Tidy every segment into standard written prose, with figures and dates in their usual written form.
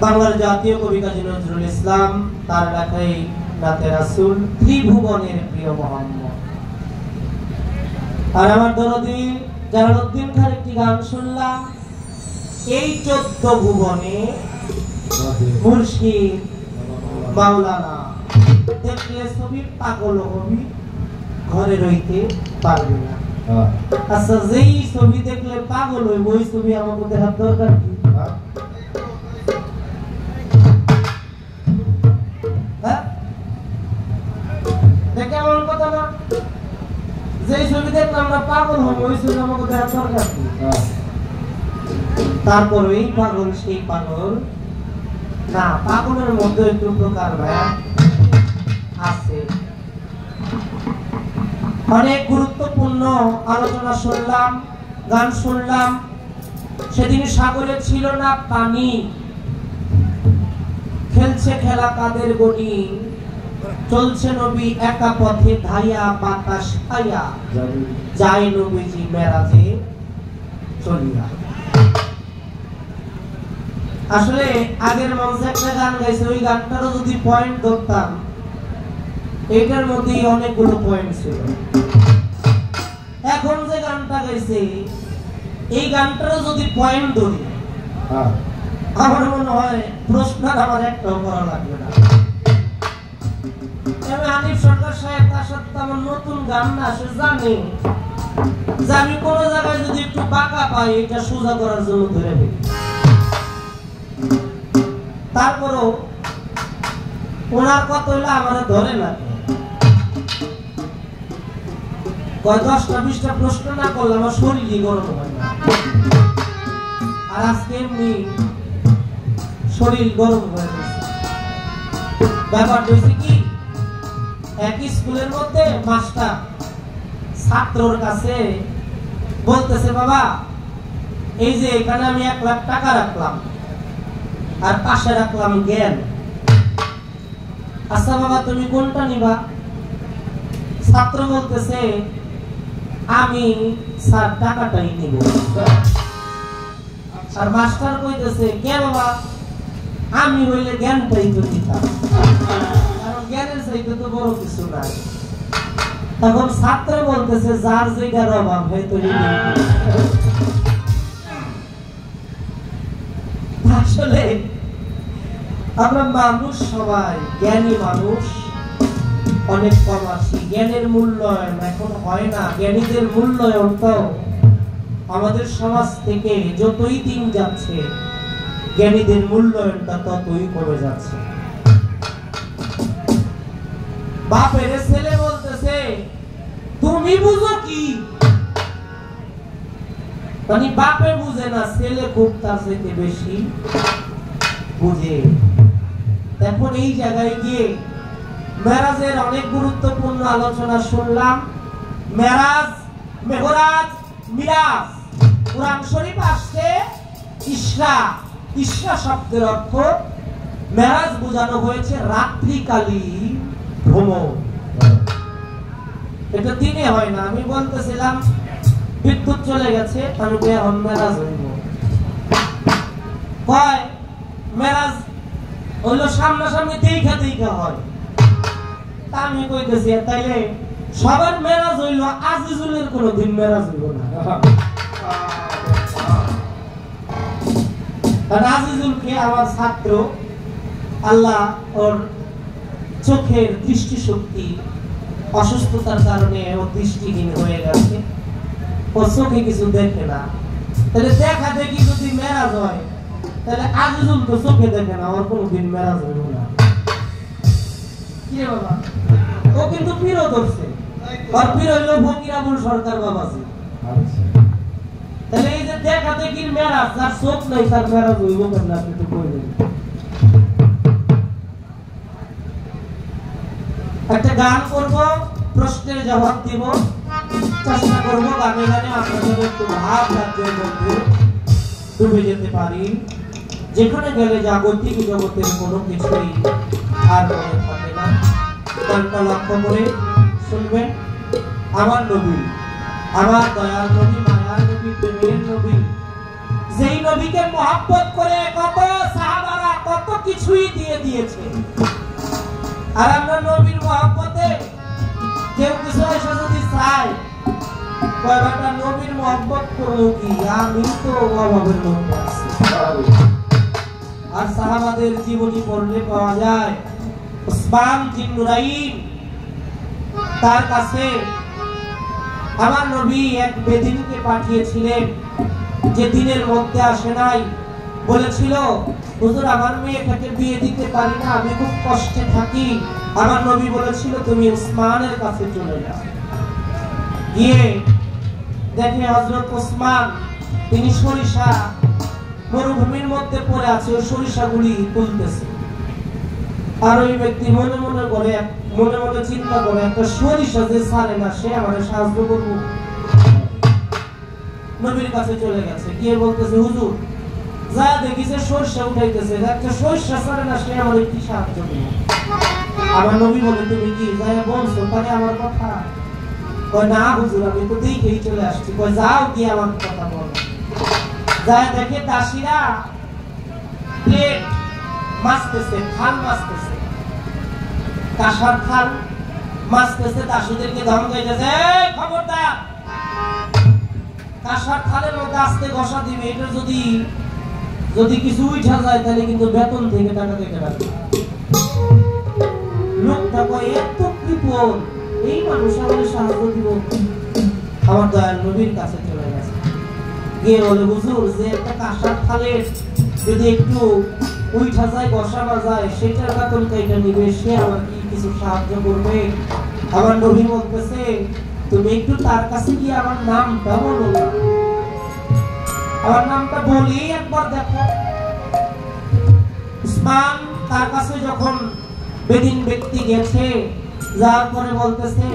বাংলার জাতীয় কবি কাজী নজরুল ইসলাম তার লেখায় নাতে রাসূল ত্রিভুবনের প্রিয় মোহাম্মদ। আর আমার দরদি জালালউদ্দিন খান একটি গান শুনলাম, এই 14 ভুবনে মুর্শিদ মাওলানা দেখলে ছবি পাগল হবি, ঘরে রইতে পারবে না। আচ্ছা, যেই ছবি দেখলে পাগল হইব ওই ছবি আমাকে দেখার দরকার কি? দেখে এমন কথা না, যেই ছবি দেখলে আমরা পাগল হব ওই ছবি আমাকে দেখার দরকার কি? তারপর এই পাগল সেই পাগল না, পাগলের মধ্যে একটু প্রকার আছে। অনেক গুরুত্বপূর্ণ আলোচনা শুনলাম, গান শুনলাম। সেদিন সাগরে ছিল না পানি, খেলছে খেলা কাদের গনি, চলছে নবী একা পথে ধাইয়া বাতাস খাইয়া, যায় নবীজি মেরাজে চলিয়া। আসলে আগের মঞ্চে একটা গান গাইছে, ওই গানটারও যদি পয়েন্ট ধরতাম, এটার মধ্যে অনেকগুলো পয়েন্ট ছিল। এখন যে গানটা গাইছে এই গানটারও যদি পয়েন্ট ধরি, আমার মনে হয় প্রশ্ন আমার একটাও করা লাগবে না। আনিফ সরকার সাহেব তার সাথে আমার নতুন গান না, সে জানে যে আমি কোন জায়গায় যদি একটু বাঁকা পাই এটা সোজা করার জন্য ধরে ফেলি। তারপরও ওনার কথা হইলে আমার ধরে না, 10টা-20টা প্রশ্ন না করলে আমার শরীরই গরম হয় না। আর আজকে এমনি শরীর গরম হয়ে গেছে। ব্যাপারটা হচ্ছে কি, একই স্কুলের মধ্যে মাস্টার ছাত্রর কাছে বলতেছে, বাবা এই যে এখানে আমি 1 লাখ টাকা রাখলাম আর পাশে রাখলাম জ্ঞান, আচ্ছা বাবা তুমি কোনটা নিবা? ছাত্র বলতেছে, আমি স্যার টাকাটাই নিব। আর মাস্টার কইতেছে, কে বাবা? আমি হইলে জ্ঞানটাই তো দিতাম, কারণ জ্ঞানের চাইতে তো বড় কিছু নাই। তখন ছাত্র বলতেছে, যার যেটার অভাব হয়তো আসলে আমরা মানুষ সবাই জ্ঞানী মানুষ অনেক কম আছি। জ্ঞানের মূল্যায়ন এখন হয় না। জ্ঞানীদের মূল্যায়ন তো আমাদের সমাজ থেকে যতই দিন যাচ্ছে জ্ঞানীদের মূল্যায়নটা ততই কমে যাচ্ছে। বাপের ছেলে বলতেছে, তুমি বুঝো কি? মানে বাপে বুঝে না, ছেলে খুব তার থেকে বেশি বুঝে। এখন এই জায়গায় গিয়ে মেরাজের অনেক গুরুত্বপূর্ণ আলোচনা শুনলাম। মেরাজ, মেহরাজ, মিরাজ, কুরআন শরীফ আসছে ইসরা। ইসরা শব্দের অর্থ মেরাজ বোঝানো হয়েছে রাত্রিকালীন ভ্রমণ। এটা দিনে হয় না। আমি বলতেছিলাম বিদ্যুৎ চলে গেছে, আমি এখন মেরাজ হইব। কয় মেরাজ হইলো সামনাসামনি দেখা দেখা হয়। তা আমি কইতেছি, তাইলে সবার মেরাজ হইলো, আজিজুলের কোনদিন মেরাজ হইব না। কারণ আজিজুলকে আমার ছাত্র, আল্লাহ ওর চোখের দৃষ্টিশক্তি অসুস্থতার কারণে ও দৃষ্টিহীন হয়ে গেছে, ও চোখে কিছু দেখে না। তাহলে দেখা দেখি যদি মেরাজ হয়, তাহলে আজিজুল তো চোখে দেখে না, ওর কোনদিন মেরাজ হইব না। কি রে বাবা, ও কিন্তু পীরও ধরছে, ওর পীর হইলো ফকির আবুল সরকার বাবাজি। তাহলে এই যে দেখা দেখির মেরাজ, যার চোখ নাই তার মেরাজ হইব কেন? আপনি তো কইলেন। একটা গান করব, প্রশ্নের জবাব দিব, চেষ্টা করব গানে গানে আপনাদের একটু ভাব রাজ্যের মধ্যে ডুবে যেতে পারি, যেখানে গেলে জাগতিক জগতের কোনো কিছুই আর মনে থাকে না। গানটা লক্ষ্য করে শুনবেন। আমার নবী, আমার দয়াল নবী, মায়ার নবী, প্রেমের নবী, যেই নবীকে মহব্বত করে কত সাহাবারা, কত দিয়েছে। আর আমরা নবীর মহব্বতে কেউ কিছু এসে যদি চায় কয়টা নবীর মহব্বত করবো কি, আমি তো অভাবের মধ্যে আছি। আর সাহাবাদের জীবনী পড়লে পাওয়া যায় উসমান বিন নুরাইন তার কাছে আমার নবী এক বেদিনকে পাঠিয়েছিলেন যে দিনের মধ্যে আসে নাই, বলেছিল হুজুর আমার মেয়েটাকে বিয়ে দিতে পারি না, আমি খুব কষ্টে থাকি। আমার নবী বলেছিল তুমি উসমানের কাছে চলে যাও। গিয়ে দেখে হযরত উসমান তিনি সরিষা মরুভূমির মধ্যে পড়ে আছে, ওই সরিষাগুলি তুলতেছে। আর ওই ব্যক্তি মনে মনে করে মনে মনে চিন্তা করে একটা সরিষা যে ছাড়ে না সে আমাকে সাহায্য করবো। নবীর কাছে চলে গেছে, গিয়ে বলতেছে হুজুর যা দেখিছে সরিষা উঠাইতেছে, একটা সরিষা ছাড়ে না সে আমাদের কি সাহায্য করবে। আমার নবী বলে তুমি কি যাই বলছো তাহলে আমার কথা? কয় না হুজুর আমি তো দেখেই চলে আসছি। কয় যাও গিয়ে আমার কথা বলো। যায় দেখে দাসীরা প্লেট মাছতেছে, থাল মাছতেছে, কাঁসার থাল মাছতেছে, দাসীদেরকে ধমকাইতেছে খবরদার কাঁসার থালের মধ্যে আস্তে ঘষা দিবে, এটা যদি কিছু উঠা যায় তাহলে কিন্তু বেতন থেকে টাকা কেটে রাখবে। লোকটা কয় এত কৃপণ এই মানুষ আমাদের সাহায্য দিব। আমার দয়াল নবীর কাছে চলে গেছে, গিয়ে বলে হুজুর যে একটা কাঁসার থালের যদি একটু উঠা যায় বসানো যায় সেটার বেতন কেটে নিবে, সে আমার কি কিছু সাহায্য করবে? আমার নবী বলতেছে তুমি একটু তার কাছে গিয়ে আমার নামটা বলো না, আমার নামটা বলি একবার দেখো। উসমান তার কাছে যখন বেদিন ব্যক্তি গেছে, যার পরে বলতেছে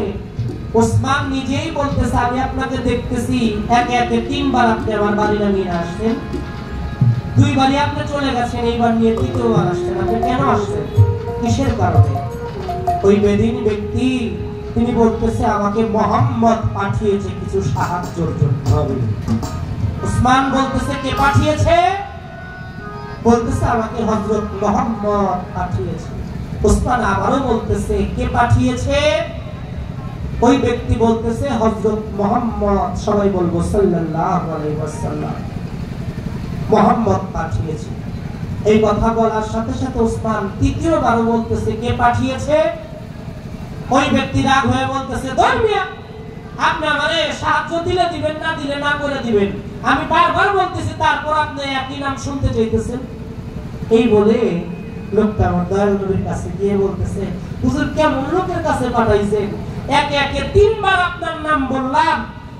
উসমান নিজেই বলতেছে আমি আপনাকে দেখতেছি একে একে 3 বার আপনি আমার বাড়ি নিয়ে আসছেন, 2 বারই আপনি চলে গেছেন, এইবার নিয়ে 3য় বার আসছেন, আপনি কেন আসছেন, কিসের কারণে? ওই বেদিন ব্যক্তি তিনি বলতেছে আমাকে মুহাম্মদ পাঠিয়েছে কিছু সাহায্যের জন্য। উসমান বলতেছে কে পাঠিয়েছে? বলতেছে আমাকে হযরত মুহাম্মদ পাঠিয়েছে। উসমান আবারও বলতেছে কে পাঠিয়েছে? ওই ব্যক্তি বলতেছে হযরত মুহাম্মদ, সবাই বলবো সাল্লাল্লাহু আলাইহি ওয়াসাল্লাম, মুহাম্মদ পাঠিয়েছে। এই কথা বলার সাথে সাথে উসমান তৃতীয়বারও বলতেছে কে পাঠিয়েছে? ওই ব্যক্তি রাগ হয়ে বলতেছে ধর্মিয়া আপনি আমারে সাহায্য দিলে দিবেন, না দিলে না করে দিবেন, আমি বারবার বলতেছি তারপর আপনি একই নাম শুনতে চাইতেছেন। এই বলে লোকটা আমার দয়াল নবীর কাছে গিয়ে বলতেছে হুজুর কেমন লোকের কাছে পাঠাইছেন, একে একে 3 বার আপনার নাম বললাম,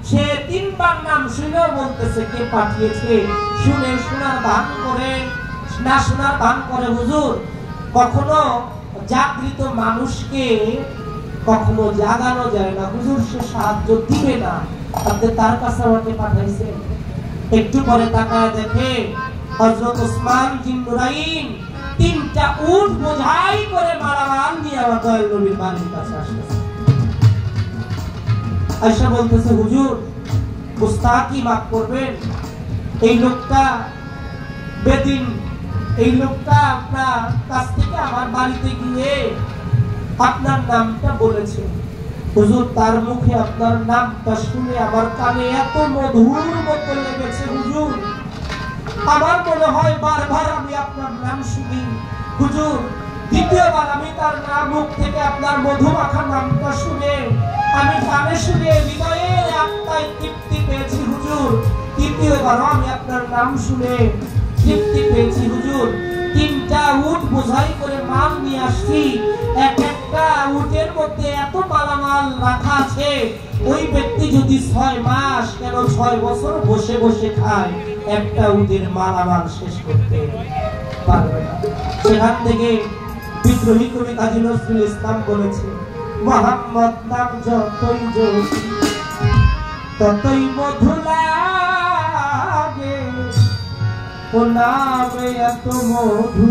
সে 3 বার নাম শুনেও বলতেছে কে পাঠিয়েছে। শুনে শোনার ভান করে না শোনার ভান করে হুজুর কখনো জাগৃত মানুষকে কখনো জাগানো যায় না, হুজুর সে সাহায্য দিবে না, আপনি তার কাছে আমাকে পাঠাইছেন। একটু পরে তাকায় দেখে হযরত উসমান বিন নুরাইন 3টা উট বোঝাই করে মালামাল নিয়ে আমার দয়াল নবীর বাড়ির কাছে আসতেছে। আয়েশা বলতেছে হুজুর মুস্তাকি মাফ করবেন, এই লোকটা বেদিন, এই লোকটা আপনার কাছ থেকে আমার বাড়িতে গিয়ে আপনার নামটা বলেছে। হুজুর তার মুখে আপনার নামটা শুনে আমার কানে এত মধুর মতো লেগেছে হুজুর, আমার মনে হয় বারবার আমি আপনার নাম শুনি হুজুর। দ্বিতীয়বার আমি তার নাম মুখ থেকে আপনার মধুমাখা নামটা শুনে আমি কানে শুনে হৃদয়ে আত্মায় তৃপ্তি পেয়েছি হুজুর। তৃতীয়বার আমি আপনার নাম শুনে তৃপ্তি পেয়েছি হুজুর। 3টা উট বোঝাই করে মাল নিয়ে আসছি, এক একটা উটের মধ্যে এত মালামাল রাখা আছে, ওই ব্যক্তি যদি 6 মাস কেন 6 বছর বসে বসে খায় একটা উটের মালামাল শেষ করতে পারবে না। সেখান থেকে বিদ্রোহী কবি কাজী নজরুল ইসলাম বলেছে মুহাম্মদ নাম যতই জপি ততই মধু লাগে, ও নামে এত মধু।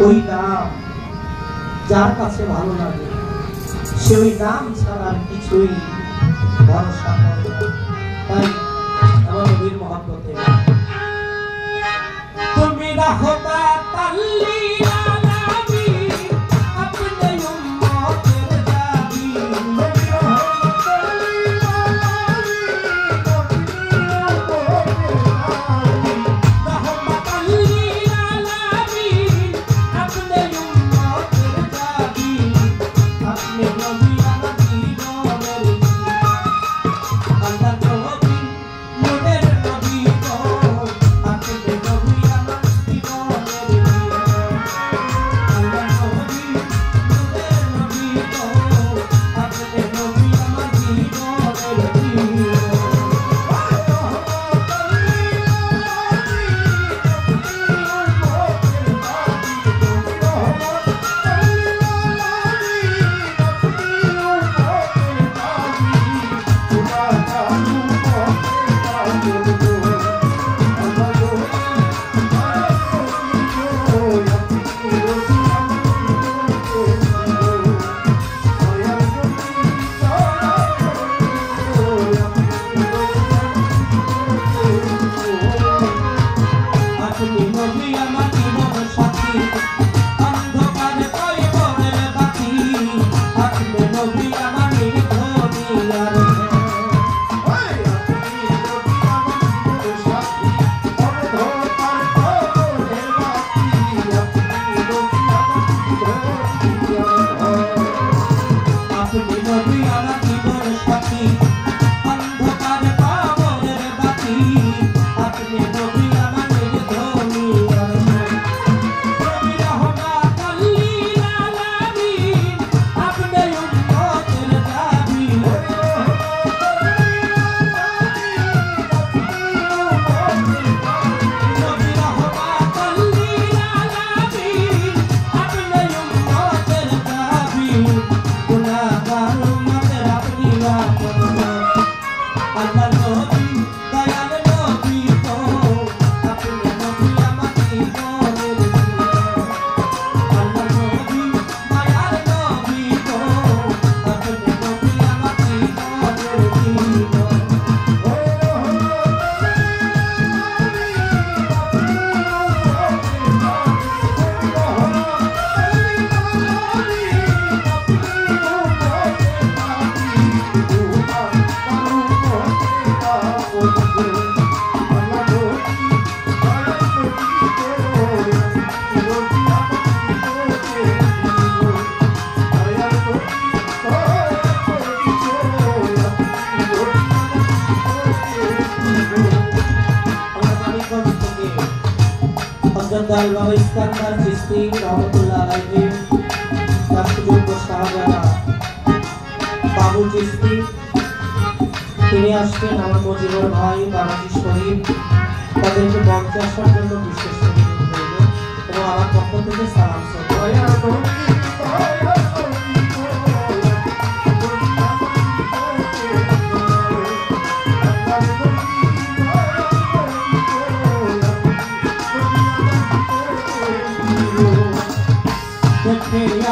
ওই নাম যার কাছে ভালো লাগে সে ওই নাম ছাড়া কিছুই ভরসা করে না। তাই আমার নবীর মহব্বতে তুমি रहमत लिल आलमीन अपने उम्मतेर जाबी रहमत लिल आलमीन अपने उम्मतेर जाबी अपने नबी আমার জীবনের আল্লাহ নবী মোদের নবী গো আপনি নবী আমার জীবনের আল্লাহ নবী মোদের নবী গো আপনি নবী আমার জীবনের জন্দাল বাবা ইস্কান্দার চিশতি রহমতুল্লাহ আলাইহি তার সুযোগ্য শাহজাদা বাবু চিশতি তিনি আসছেন আমার মজিবর ভাই বাবাজি শরীফ তাদেরকে মঞ্চে আসার জন্য বিশেষ অনুরোধ করব এবং আমার পক্ষ থেকে সালাম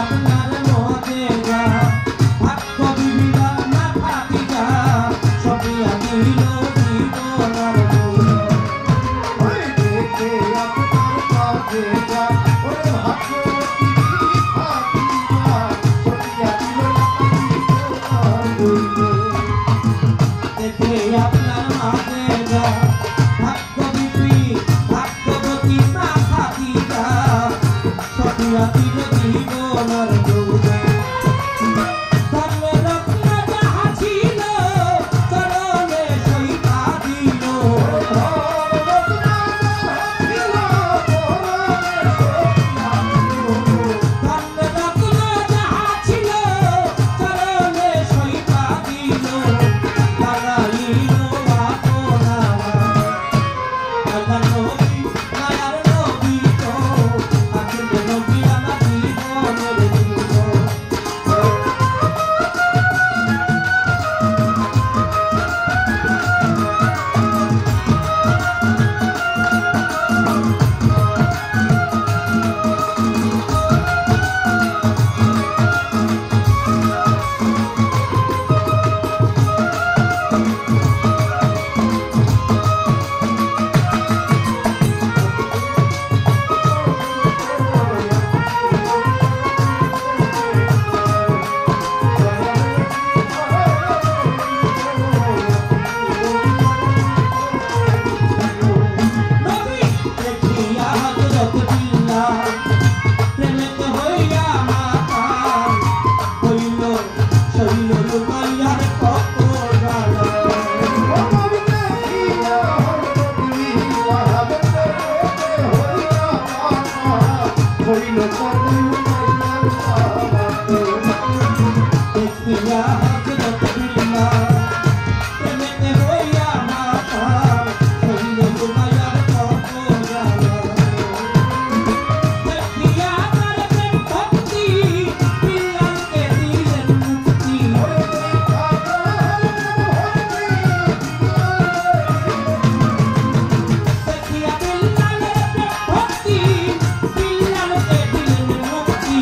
আপনার মতেরা ভাগ্য বিবিরা না থাকিরা সবই আনিল জীবনার ওই দেখে আপনার মতেরা ওরে ভাগ্য হযরত বিল্লাহ প্রেমেতে হইয়া মাতাল হইল শৈল রুমাইয়ার কত জ্বালা দেখিয়া হযরত বিল্লাহ প্রেমেতে হইয়া মাতাল হইল রুমাইয়ার কত জ্বালা দেখিয়া তার প্রেম ভক্তি বিল্লাহকে দিলেন মুক্তি দেখিয়া বিল্লাহের প্রেম ভক্তি বিল্লাহকে দিলেন মুক্তি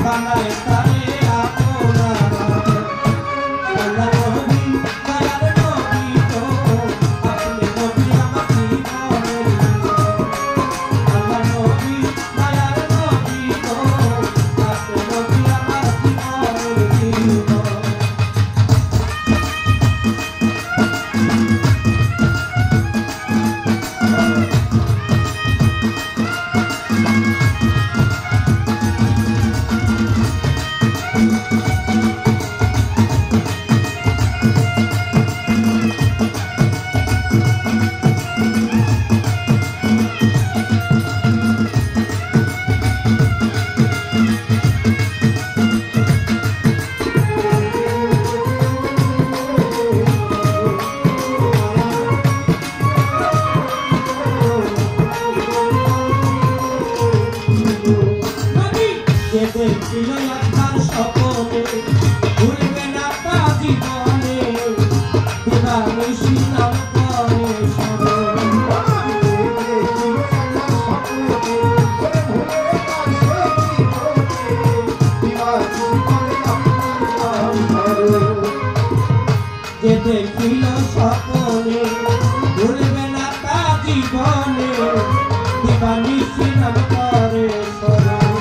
বানায় তারে আপনার আল্লাহ নবী দয়ার নবী গো আপনি নবী আমার জীবনের আল্লাহ নবী দয়ার নবী গো আপনি নবী আমার জীবনের দেখছিল একবার স্বপ্নে ভুলবে না তা জীবনে দিবানিশি নাম করে স্মরণ যে দেখিল স্বপ্নে ভুলবে না তা জীবনে দিবানিশি নাম করে স্মরণ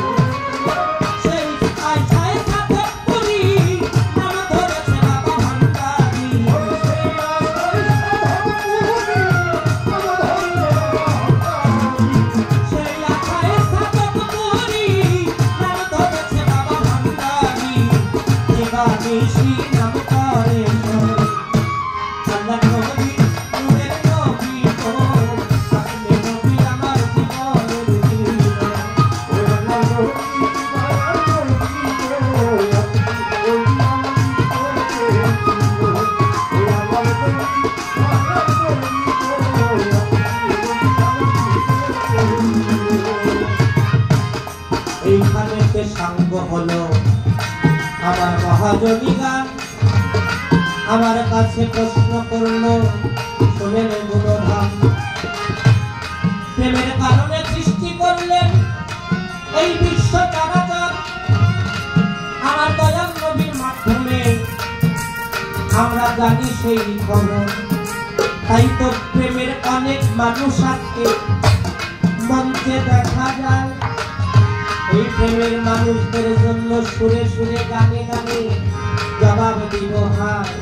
নিশি নাম করে আল্লাহ নবী নূরের নবী গো আপনি নবী আমার জীবনের আল্লাহ নবী এইখানেতে সাঙ্গ হলো আমার মহাজনী গান আমার কাছে প্রশ্ন করলো শুনেন গুণধাম প্রেমের কারণে সৃষ্টি করলেন এই বিশ্ব চরাচর আমার দয়াল নবীর মাধ্যমে আমরা জানি সেই খবর তাই তো প্রেমের অনেক মানুষ আজকে মঞ্চে দেখা যায় এই প্রেমের মানুষদের জন্য সুরে সুরে গানে গানে জবাব দিব হায়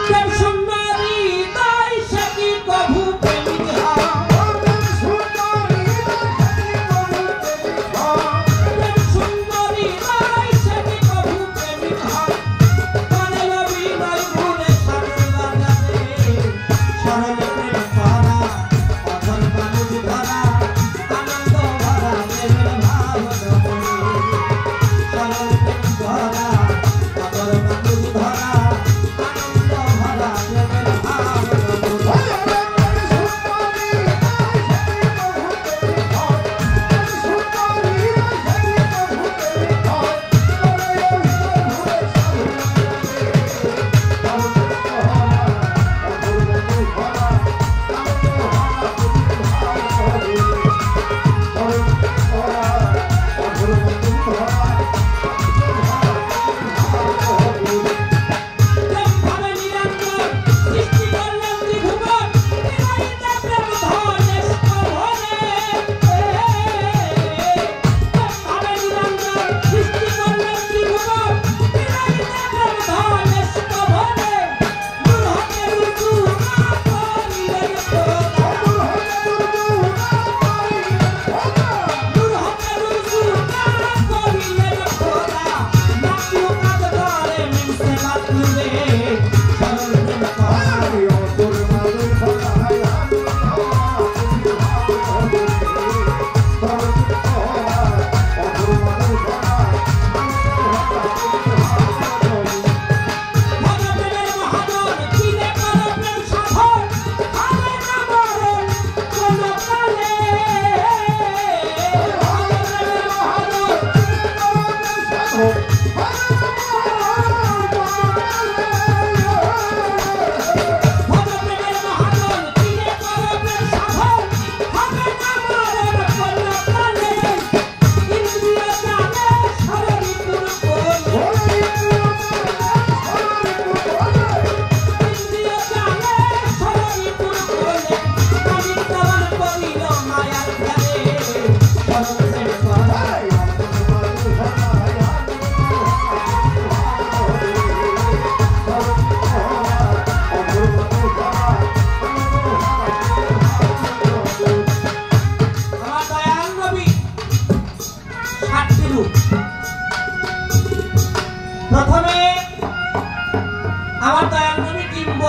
প্রেম সুন্দরী তাই সে কি প্রভু প্রেমিক হয় প্রেম সুন্দরী তাই সে কি প্রভু প্রেমিক হয় কানে নবী নাই ভুলে সাগর বাজাতে সরল প্রেম করা অধর মানুষ ধরা আনন্দ ভরা প্রেমের ভাব ধরা রূপ। প্রথমে আমার দয়াল নবী ডিম্ব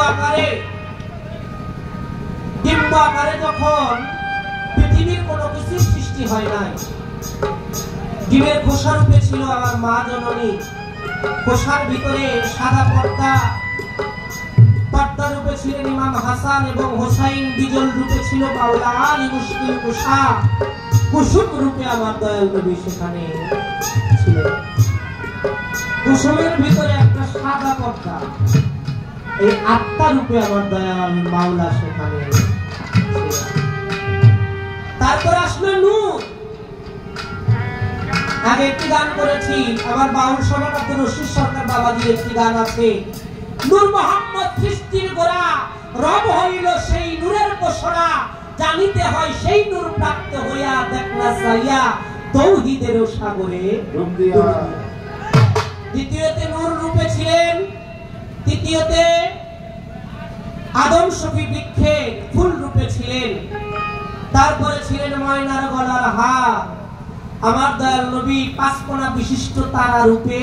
আকারে যখন পৃথিবীর কোনো কিছু সৃষ্টি হয় নাই, ডিমের খোসা রূপে ছিল আমার মা জননী। খোসার ভিতরে সাদা পর্দা রূপে ছিলেন ইমাম হাসান এবং হোসাইন। বিজল রূপে ছিল মাওলা আলী মুশকিল কুশা। কুসুম রূপে আমার দয়াল নবী সেখানে ছিলেন। কুসুমের ভিতরে একটা সাদা পর্দা, এই আত্মা রূপে আমার দয়াল মাওলা সেখানে ছিলেন। তারপর আসলো নূর। আগে একটি গান করেছি, আমার বাউল সভাপতি রশিদ সরকার বাবাজির একটি গান আছে, নূর মোহাম্মদ সৃষ্টির গোড়া, রব হইল সেই নূরের কোসরা, জানিতে হয় সেই নূর প্রাপ্ত হইয়া, দেখনা চাইয়া তৌহিদের সাগরে ডুব দিয়া। দ্বিতীয়তে নূর রূপে ছিলেন, তৃতীয়তে আদম শফি বৃক্ষের ফুল রূপে ছিলেন, তারপরে ছিলেন ময়নার গলার হার। আমার দয়াল নবী পাঁচকোনা বিশিষ্ট তারা রূপে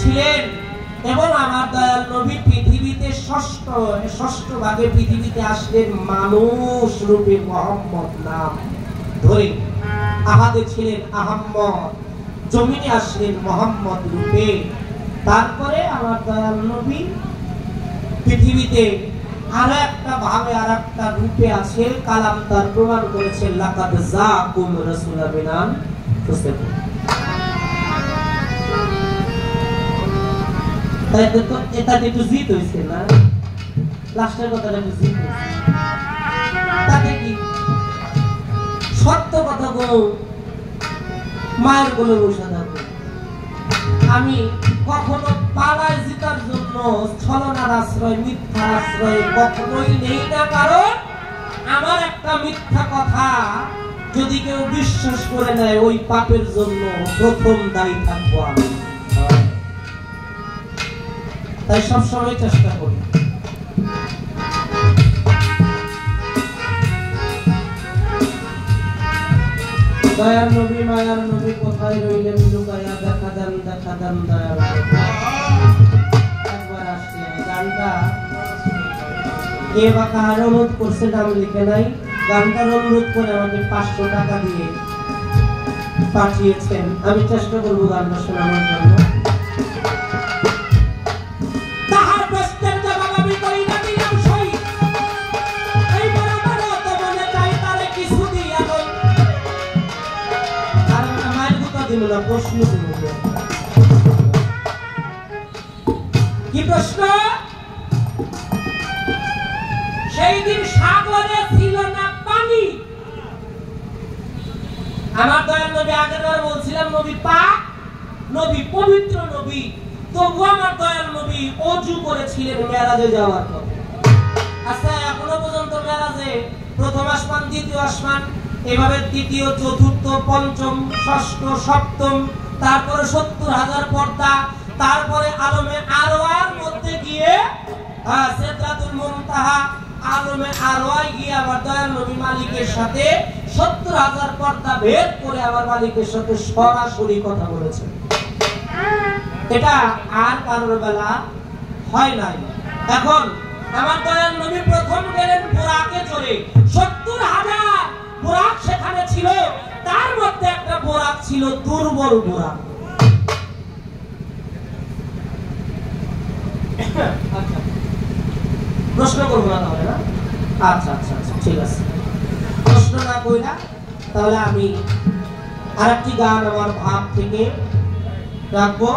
ছিলেন এবং আমার দয়াল নবী পৃথিবীতে ষষ্ঠ ভাগে পৃথিবীতে আসলেন মানুষ রূপে, মোহাম্মদ নাম ধরে। আহাদে ছিলেন আহম্মদ, জমিনে আসলেন মোহাম্মদ রূপে। তারপরে আমার দয়াল নবী পৃথিবীতে আরো একটা ভাবে আর একটা রূপে আছে, কালাম তার প্রমাণ করেছে, লাকাদ জাকুম রাসূলুম মিন আনফুসিকুম। তাই তো এটা একটু জিত হইছে না, লাস্টের কথাটা একটু জিত হইছে। তাতে কি সত্য কথা বলো, মায়ের কোলে বসে থাকো। আমি কখনো পালায় জিতার জন্য ছলনার আশ্রয়, মিথ্যার আশ্রয় কখনোই নেই না, কারণ আমার একটা মিথ্যা কথা যদি কেউ বিশ্বাস করে নেয়, ওই পাপের জন্য প্রথম দায়ী থাকবো আমি। তাই সবসময় চেষ্টা করি দয়ার নবী মায়ার নবী কোথায় রইলেন লুকায়া, দেখা দেন দয়ার একবার আসছে। গানটা কে বা কার অনুরোধ করছে নাম লিখে নাই, গানটার অনুরোধ করে আমাকে 500 টাকা দিয়ে পাঠিয়েছেন। আমি চেষ্টা করবো গানটা শোনানোর জন্য। প্রশ্ন কি প্রশ্ন? সেই দিন সাগরে ছিল না পানি। আমার দয়াল নবী আগেরবার বলছিলাম নবী পাক নবী, পবিত্র নবী, তবু আমার দয়াল নবী ওযু করেছিলেন মেরাজে যাওয়ার পথে। আচ্ছা, এখনো পর্যন্ত মেরাজে প্রথম আসমান, দ্বিতীয় আসমান, এভাবে তৃতীয়, চতুর্থ, পঞ্চম, ষষ্ঠ, সপ্তম, তারপরে 70,000 পর্দা, তারপরে আলমে আরওয়ার মধ্যে গিয়ে সিদরাতুল মুনতাহা, আলমে আরওয়ায় গিয়ে আমার দয়াল নবী মালিকের সাথে 70,000 পর্দা ভেদ করে আমার মালিকের সাথে সরাসরি কথা বলেছেন। এটা আর কারোর বেলা হয় নাই। এখন আমার দয়াল নবী প্রথম গেলেন বুরাকে চড়ে। 70,000 বুরাক সেখানে ছিল, তার মধ্যে একটা বুরাক ছিল দুর্বল বুরাক। আচ্ছা, প্রশ্ন করবো না তাহলে না? আচ্ছা আচ্ছা আচ্ছা, ঠিক আছে, প্রশ্ন না কইরা তাহলে আমি আরেকটি গান আমার ভাব থেকে রাখবো।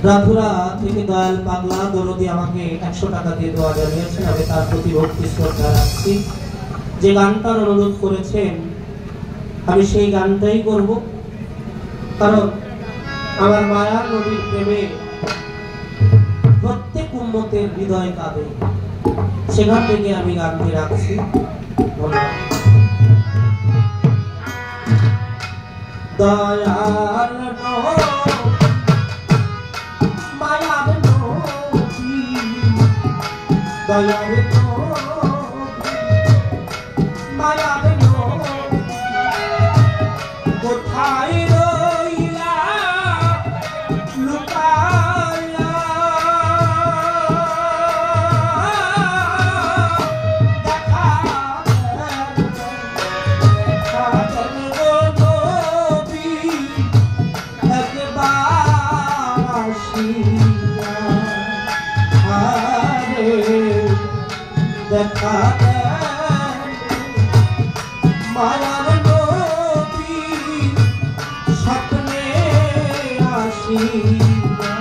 রাধুরা থেকে দয়াল পাগলা দরদি আমাকে 100 টাকা দিয়ে দোয়া জানিয়েছেন, আমি তার প্রতি ভক্তি শ্রদ্ধা রাখছি। যে গানটার অনুরোধ করেছেন আমি সেই গানটাই করব, কারণ আমার মায়ার নবীর প্রেমে প্রত্যেক উম্মতের হৃদয় কাঁদে, সেখান থেকে আমি গানটি রাখছি। দয়াল মায়ার নবী, দয়াল মায়ার কোথায় রইলা লুকায়া দেখা নবী একবার আসিয়া দেখা মায়ার নবী স্বপ্নে আসিয়া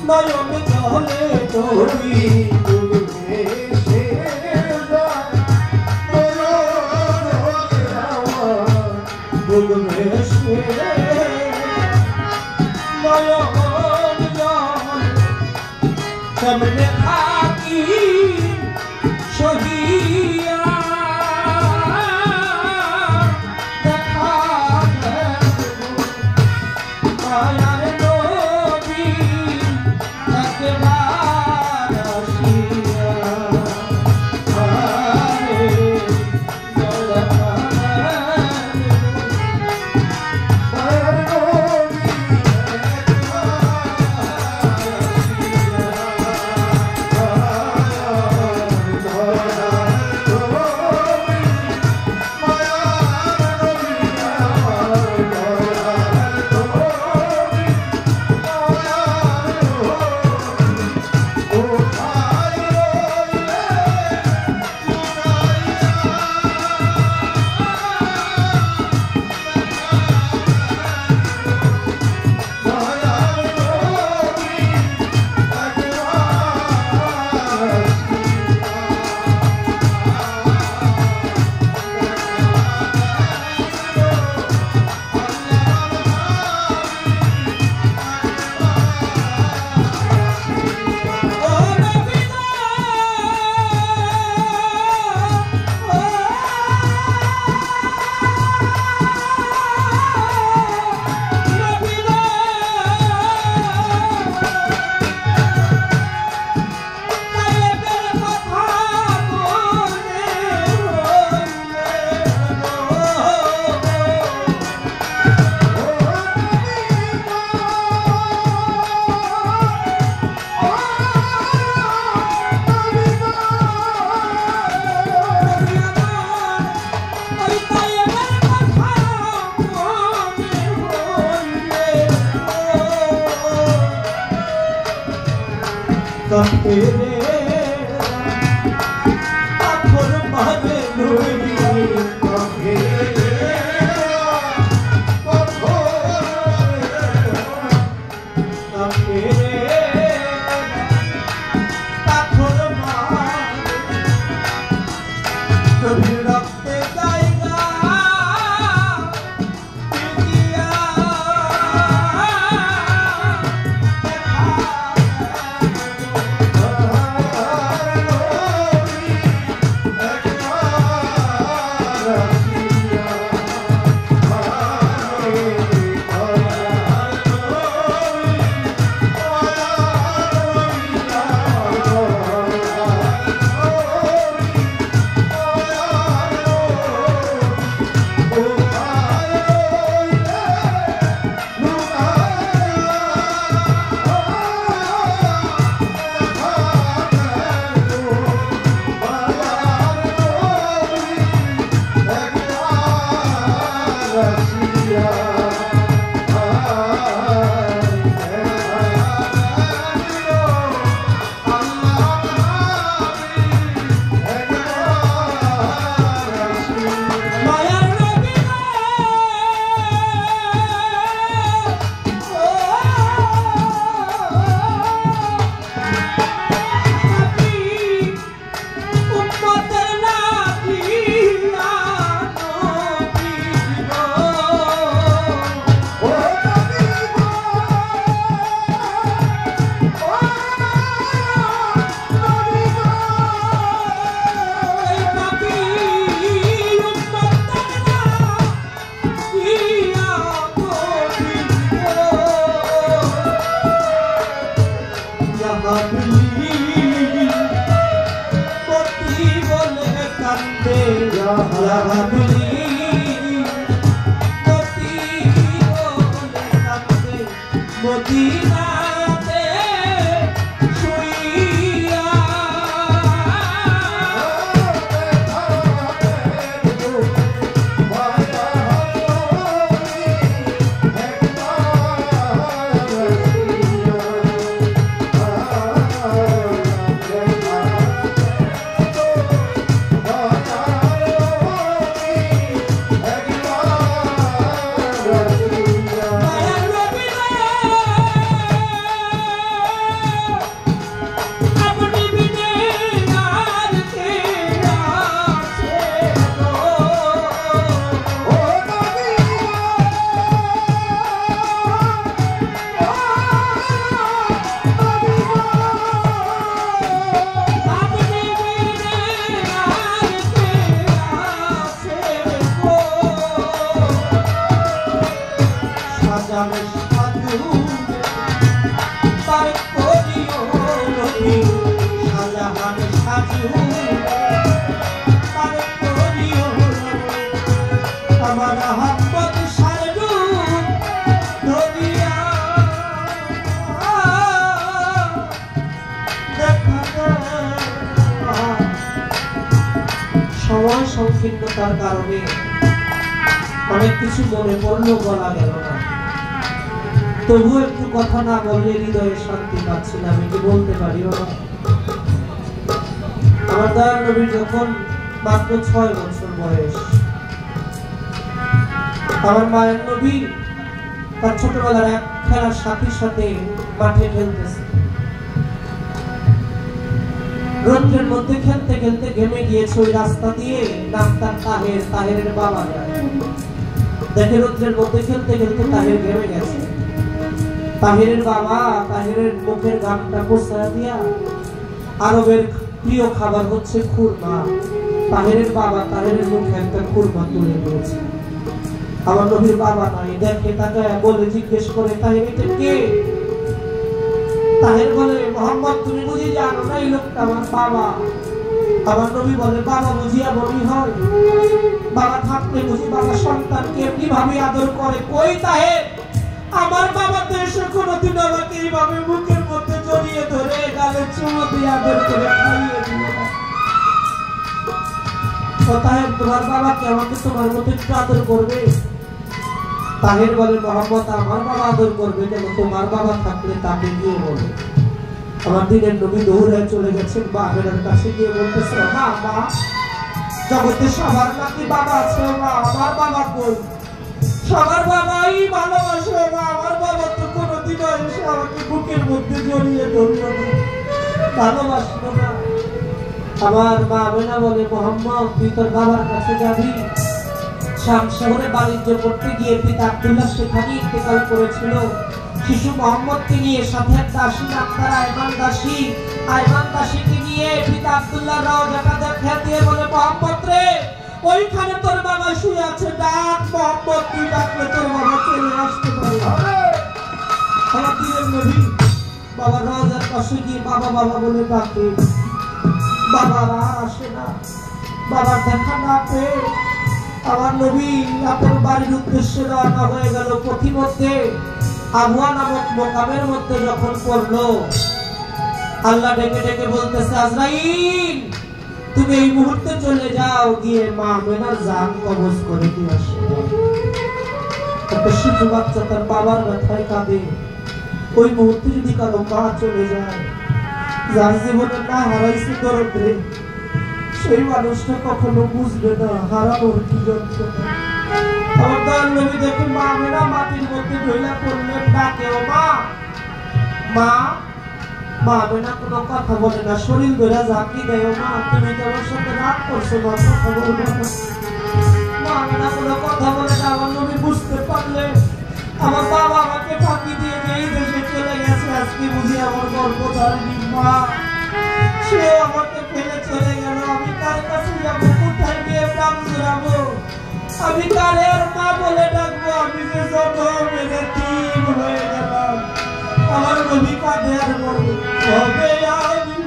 নয়ন জলে তোরি নয়ন জল কেমনে থাকি সহিয়া দেখা মায়ার নবী একবার আসিয়া পাথর মারে মদিনাতে শুইয়া সময় সংকীর্ণতার কারণে অনেক কিছু মনে পড়লেও বলা গেল না। তবুও একটু কথা না বললে হৃদয়ে শান্তি পাচ্ছি না, আমি কি বলতে পারিও না। আমার দয়াল নবীর যখন মাত্র 6 বছর বয়স, আমার মায়ের নবী তার ছোটবেলার এক খেলার সাথীর সাথে মাঠে খেলতেছে। রোদ্রের মধ্যে খেলতে খেলতে ঘেমে গিয়েছে। ওই রাস্তা দিয়ে নাম তার তাহের, তাহেরের বাবা যায়। দেখে রোদ্রের মধ্যে খেলতে খেলতে তাহের ঘেমে গেছে। তাহেরের বাবা তাহেরের মুখের ঘামটা পোষা দিয়া, আরবের প্রিয় খাবার হচ্ছে খুরমা, তাহেরের বাবা তাহেরের মুখে একটা খুরমা তুলে দিয়েছে। আমার নবীর বাবা নাই, দেখে তাকে বলে জিজ্ঞেস করে, তাহের এটা কে? তাহের বলে, মোহাম্মদ তুমি বুঝি জানো না এই লোকটা আমার বাবা? আমার নবী বলে, বাবা বুঝিয়া বলি হয়? বাবা থাকলে বুঝি বাবা সন্তানকে এমনি ভাবে আদর করে? কই তাহের, আমার বাবা তো এসে কোনোদিন আমাকে এইভাবে বুকের মধ্যে জড়িয়ে ধরে গালে চুমো দিয়ে আদর করে খাইয়ে দিল না। তাহের তোমার বাবাকে আমাকে তোমার মতো একটু আদর করবে? তাহের বলে, মোহাম্মদ আমার বাবা আদর করবে কেন? তোমার বাবা থাকলে তাকে গিয়ে বলে। আমার দিনের নবী দৌড়ে চলে গেছেন বাবের কাছে, গিয়ে বলতেছে, মা মা, জগতে সবার নাকি বাবা আছে, মা আমার বাবা কই? সবার বাবাই ভালোবাসে, মা আমার বাবা তো কোনোদিন এসে আমাকে বুকের মধ্যে জড়িয়ে ধরল না, ভালোবাসলো না। আমার মা আমেনা বলে, মোহাম্মদ তুই তোর বাবার কাছে যাবি। শাম শহরে বাণিজ্য করতে গিয়ে পিতা আব্দুল্লাহ সেখানে ইন্তেকাল করেছিল। শিশু মোহাম্মদকে নিয়ে সাথে এক দাসী নাম তার আয়মান দাসী, আয়মান দাসীকে নিয়ে পিতা আব্দুল্লাহ রওজাটা দেখা দিয়ে বলে, মোহাম্মদ রে ওইখানে তোর বাবা শুয়ে আছে, ডাক মোহাম্মদ, তুই ডাকলে তোর বাবা চলে আসতে পারে। আমার দিনের নবী বাবা রওজার পাশে গিয়ে বাবা বাবা বলে ডাকে, বাবারা আসে না। বাবার দেখা না পেয়ে আমার নবী আপনার বাড়ির উদ্দেশ্যে রওনা হয়ে গেল। পথিমধ্যে আবওয়া নামক মোকামের মধ্যে যখন পড়লো, আল্লাহ ডেকে ডেকে বলতেছে, আজরাইল তুমি এই মুহূর্তে চলে যাও, গিয়ে মা আমেনার জান কবজ করে দিয়ে আসো। একটা শিশু বাচ্চা তার বাবার ব্যথায় কাঁদে। ওই মুহূর্তে যদি কারো মা চলে যায়, যার জীবনে মা হারাইছে দরদে, সেই মানুষটা কখনো বুঝবে না হারানোর কি যন্ত্রণা। আমার দয়াল নবী দেখে মা আমেনা মাটির মধ্যে ঢইলা পড়লেন, ডাকে, ও মা। মা মা আমেনা কোনো কথা বলে না, শরীর ধরে ঝাঁকি দেয়, ও মা তুমি তো আমার সাথে রাগ করছো, মা কথা বলবে না। মা আমেনা কোনো কথা বলে না। আমার নবী বুঝতে পারলেন আমার বাবা আমাকে ফাঁকি দিয়ে এই দেশে চলে গেছে, আজকে বুঝি আমার গর্ভধারিণী মা, সে আমাকে ফেলে চলে গেল। আমি তার কাছে যাবো, কোথায় গিয়ে প্রাণ জুড়াবো? আমি কারে আর মা বলে ডাকবো? আমি যে জন্মের এতিম হয়ে গেলাম। আমার নবী কাঁদে আর বলবে, হবে আমি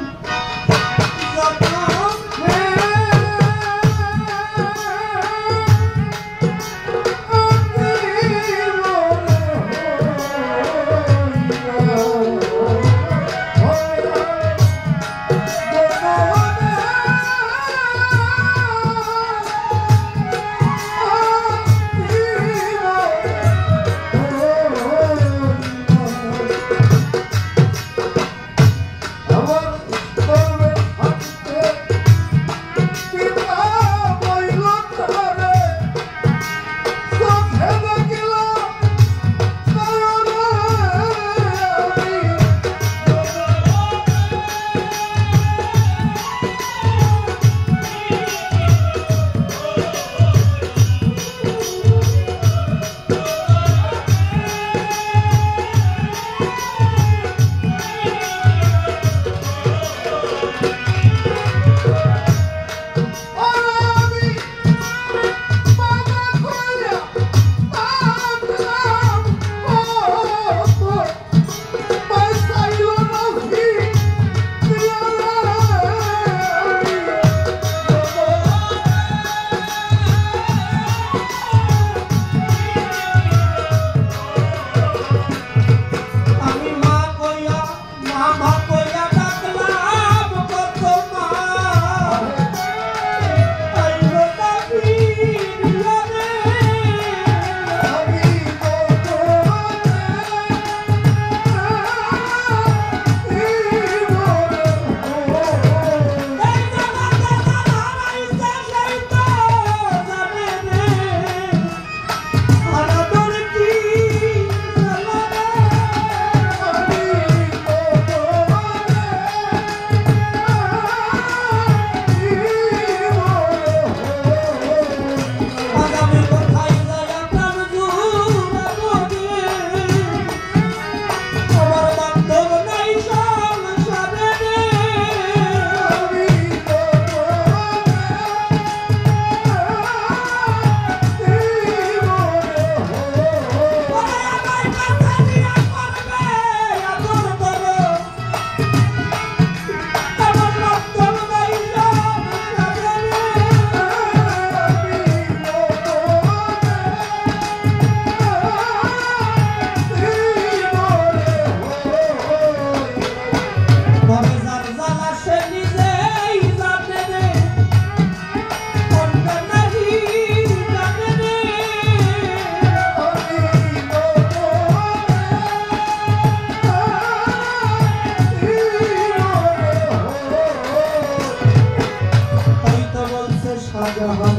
শাহজাহান